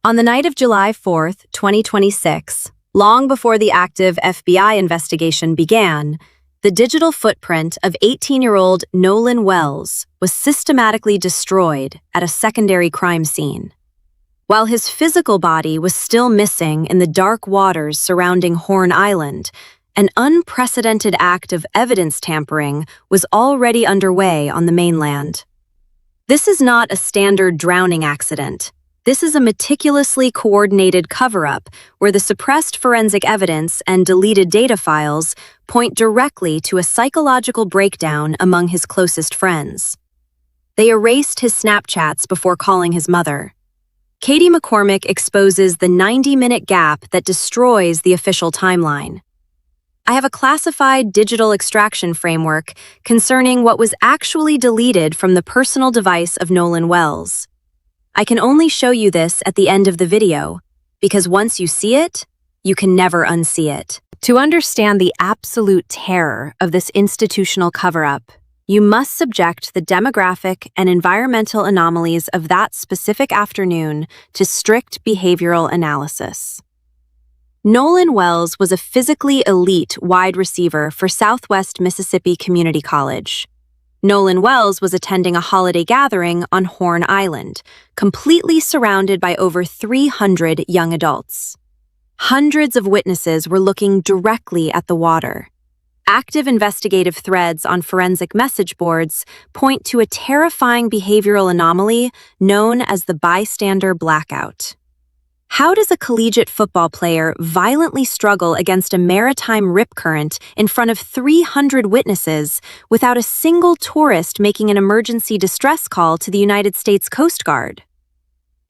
On the night of July 4th, 2026, long before the active FBI investigation began, the digital footprint of 18-year-old Nolan Wells was systematically destroyed at a secondary crime scene. While his physical body was still missing in the dark waters surrounding Horn Island, an unprecedented act of evidence tampering was already underway on the mainland. This is not a standard drowning accident. This is a meticulously coordinated cover-up where the suppressed forensic evidence and deleted data files point directly to a psychological breakdown among his closest friends. They erased his Snapchats before calling his mother. Katie McCormick exposes the 90-minute gap that destroys the official timeline. I have a classified digital extraction framework concerning what was actually deleted from the personal device of Nolan Wells. I can only show you this at the end of the video, because once you see it, you can never unsee it. To understand the absolute terror of this institutional cover-up, you must subject the demographic and environmental anomalies of that specific afternoon to strict behavioral analysis. Nolan Wells was a physically elite wide receiver for Southwest Mississippi Community College. Nolan Wells was attending a holiday gathering on Horn Island, completely surrounded by over 300 young adults. Hundreds of witnesses were looking directly at the water. Active investigative threads on forensic message boards point to a terrifying behavioral anomaly known as the bystander blackout. How does a collegiate football player violently struggle against a maritime rip current in front of 300 witnesses without a single tourist making an emergency distress call to the United States Coast Guard?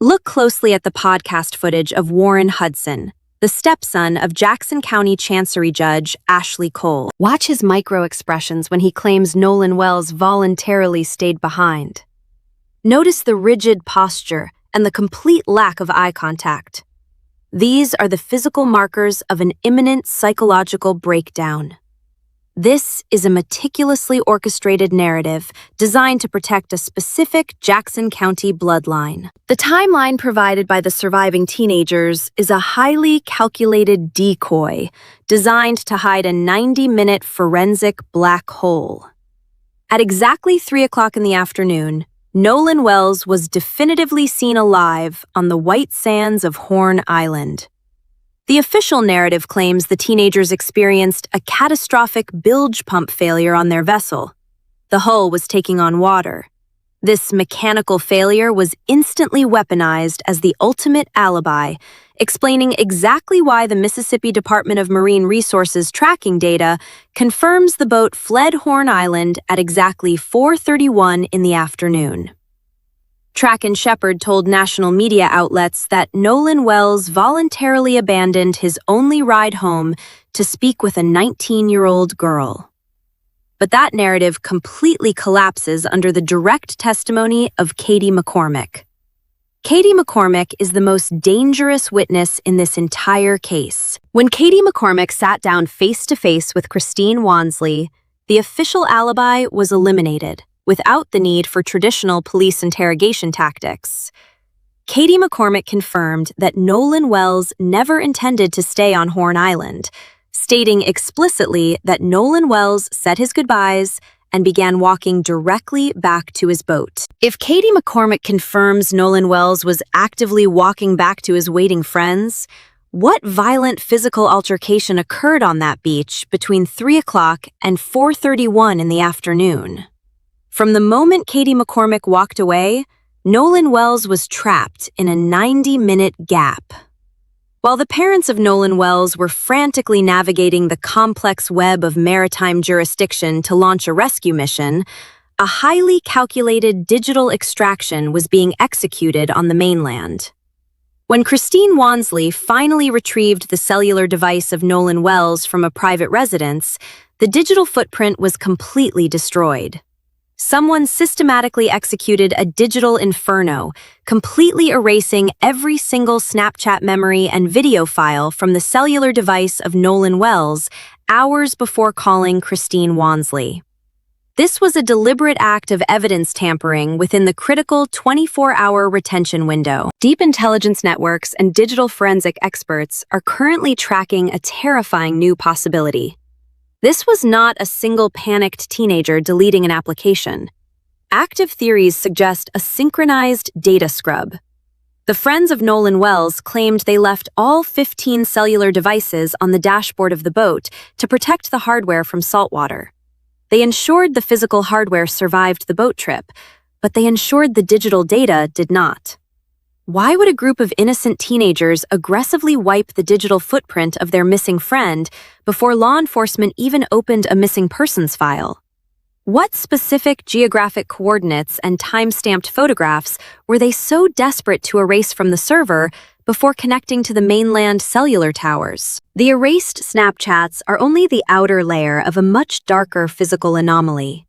Look closely at the podcast footage of Warren Hudson, the stepson of Jackson County Chancery Judge Ashley Cole. Watch his micro-expressions when he claims Nolan Wells voluntarily stayed behind. Notice the rigid posture and the complete lack of eye contact. These are the physical markers of an imminent psychological breakdown. This is a meticulously orchestrated narrative designed to protect a specific Jackson County bloodline. The timeline provided by the surviving teenagers is a highly calculated decoy designed to hide a 90-minute forensic black hole. At exactly 3 o'clock in the afternoon, Nolan Wells was definitively seen alive on the white sands of Horn Island. The official narrative claims the teenagers experienced a catastrophic bilge pump failure on their vessel. The hull was taking on water. This mechanical failure was instantly weaponized as the ultimate alibi, explaining exactly why the Mississippi Department of Marine Resources tracking data confirms the boat fled Horn Island at exactly 4:31 in the afternoon. Track and Shepard told national media outlets that Nolan Wells voluntarily abandoned his only ride home to speak with a 19-year-old girl. But that narrative completely collapses under the direct testimony of Katie McCormick. Katie McCormick is the most dangerous witness in this entire case. When Katie McCormick sat down face-to-face with Christine Wansley, the official alibi was eliminated, without the need for traditional police interrogation tactics. Katie McCormick confirmed that Nolan Wells never intended to stay on Horn Island, stating explicitly that Nolan Wells said his goodbyes and began walking directly back to his boat. If Katie McCormick confirms Nolan Wells was actively walking back to his waiting friends, what violent physical altercation occurred on that beach between 3 o'clock and 4:31 in the afternoon? From the moment Katie McCormick walked away, Nolan Wells was trapped in a 90-minute gap. While the parents of Nolan Wells were frantically navigating the complex web of maritime jurisdiction to launch a rescue mission, a highly calculated digital extraction was being executed on the mainland. When Christine Wansley finally retrieved the cellular device of Nolan Wells from a private residence, the digital footprint was completely destroyed. Someone systematically executed a digital inferno, completely erasing every single Snapchat memory and video file from the cellular device of Nolan Wells hours before calling Christine Wansley. This was a deliberate act of evidence tampering within the critical 24-hour retention window. Deep intelligence networks and digital forensic experts are currently tracking a terrifying new possibility. This was not a single panicked teenager deleting an application. Active theories suggest a synchronized data scrub. The friends of Nolan Wells claimed they left all 15 cellular devices on the dashboard of the boat to protect the hardware from saltwater. They ensured the physical hardware survived the boat trip, but they ensured the digital data did not. Why would a group of innocent teenagers aggressively wipe the digital footprint of their missing friend before law enforcement even opened a missing persons file? What specific geographic coordinates and time-stamped photographs were they so desperate to erase from the server before connecting to the mainland cellular towers? The erased Snapchats are only the outer layer of a much darker physical anomaly.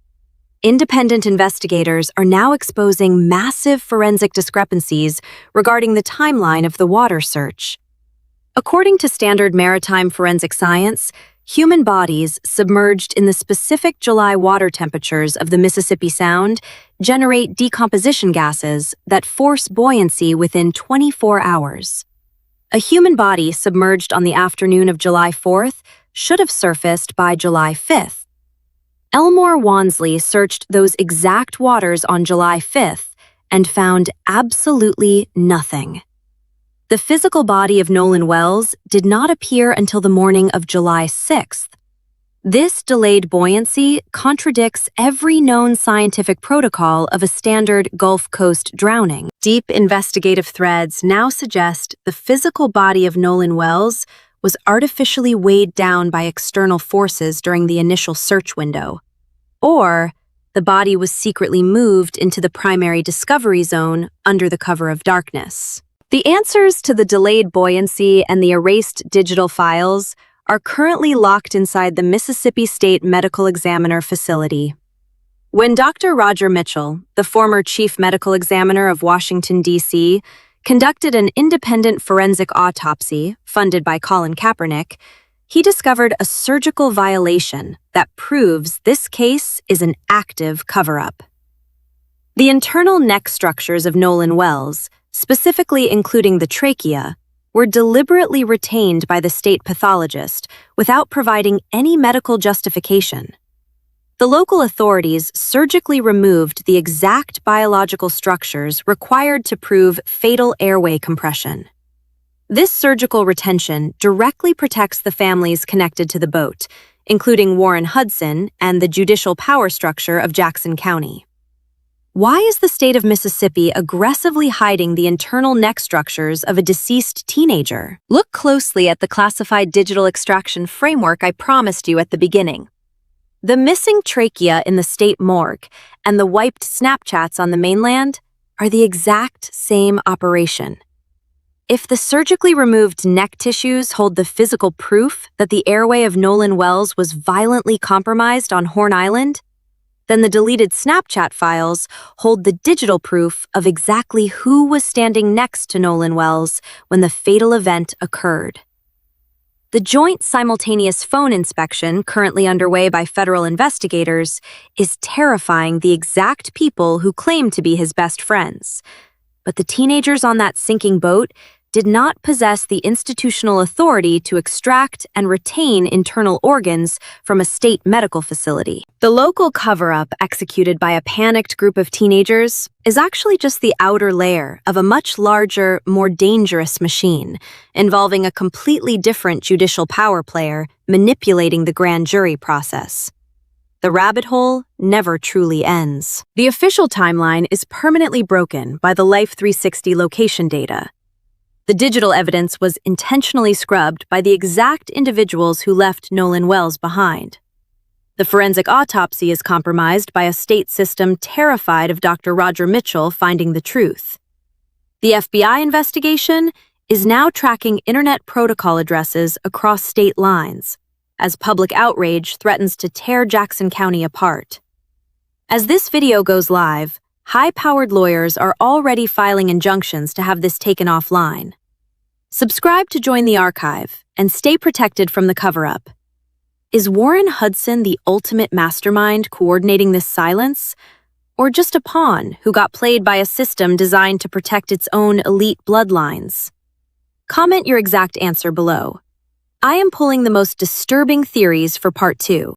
Independent investigators are now exposing massive forensic discrepancies regarding the timeline of the water search. According to standard maritime forensic science, human bodies submerged in the specific July water temperatures of the Mississippi Sound generate decomposition gases that force buoyancy within 24 hours. A human body submerged on the afternoon of July 4th should have surfaced by July 5th. Elmore Wansley searched those exact waters on July 5th and found absolutely nothing. The physical body of Nolan Wells did not appear until the morning of July 6th. This delayed buoyancy contradicts every known scientific protocol of a standard Gulf Coast drowning. Deep investigative threads now suggest the physical body of Nolan Wells was artificially weighed down by external forces during the initial search window, or the body was secretly moved into the primary discovery zone under the cover of darkness. The answers to the delayed buoyancy and the erased digital files are currently locked inside the Mississippi State Medical Examiner facility. When Dr. Roger Mitchell, the former chief medical examiner of Washington, D.C., conducted an independent forensic autopsy funded by Colin Kaepernick, he discovered a surgical violation that proves this case is an active cover-up. The internal neck structures of Nolan Wells, specifically including the trachea, were deliberately retained by the state pathologist without providing any medical justification. The local authorities surgically removed the exact biological structures required to prove fatal airway compression. This surgical retention directly protects the families connected to the boat, including Warren Hudson and the judicial power structure of Jackson County. Why is the state of Mississippi aggressively hiding the internal neck structures of a deceased teenager? Look closely at the classified digital extraction framework I promised you at the beginning. The missing trachea in the state morgue and the wiped Snapchats on the mainland are the exact same operation. If the surgically removed neck tissues hold the physical proof that the airway of Nolan Wells was violently compromised on Horn Island, then the deleted Snapchat files hold the digital proof of exactly who was standing next to Nolan Wells when the fatal event occurred. The joint simultaneous phone inspection currently underway by federal investigators is terrifying the exact people who claim to be his best friends. But the teenagers on that sinking boat did not possess the institutional authority to extract and retain internal organs from a state medical facility. The local cover-up executed by a panicked group of teenagers is actually just the outer layer of a much larger, more dangerous machine, involving a completely different judicial power player manipulating the grand jury process. The rabbit hole never truly ends. The official timeline is permanently broken by the Life 360 location data. The digital evidence was intentionally scrubbed by the exact individuals who left Nolan Wells behind. The forensic autopsy is compromised by a state system terrified of Dr. Roger Mitchell finding the truth. The FBI investigation is now tracking internet protocol addresses across state lines, as public outrage threatens to tear Jackson County apart. As this video goes live, high-powered lawyers are already filing injunctions to have this taken offline. Subscribe to join the archive and stay protected from the cover-up. Is Warren Hudson the ultimate mastermind coordinating this silence? Or just a pawn who got played by a system designed to protect its own elite bloodlines? Comment your exact answer below. I am pulling the most disturbing theories for part 2.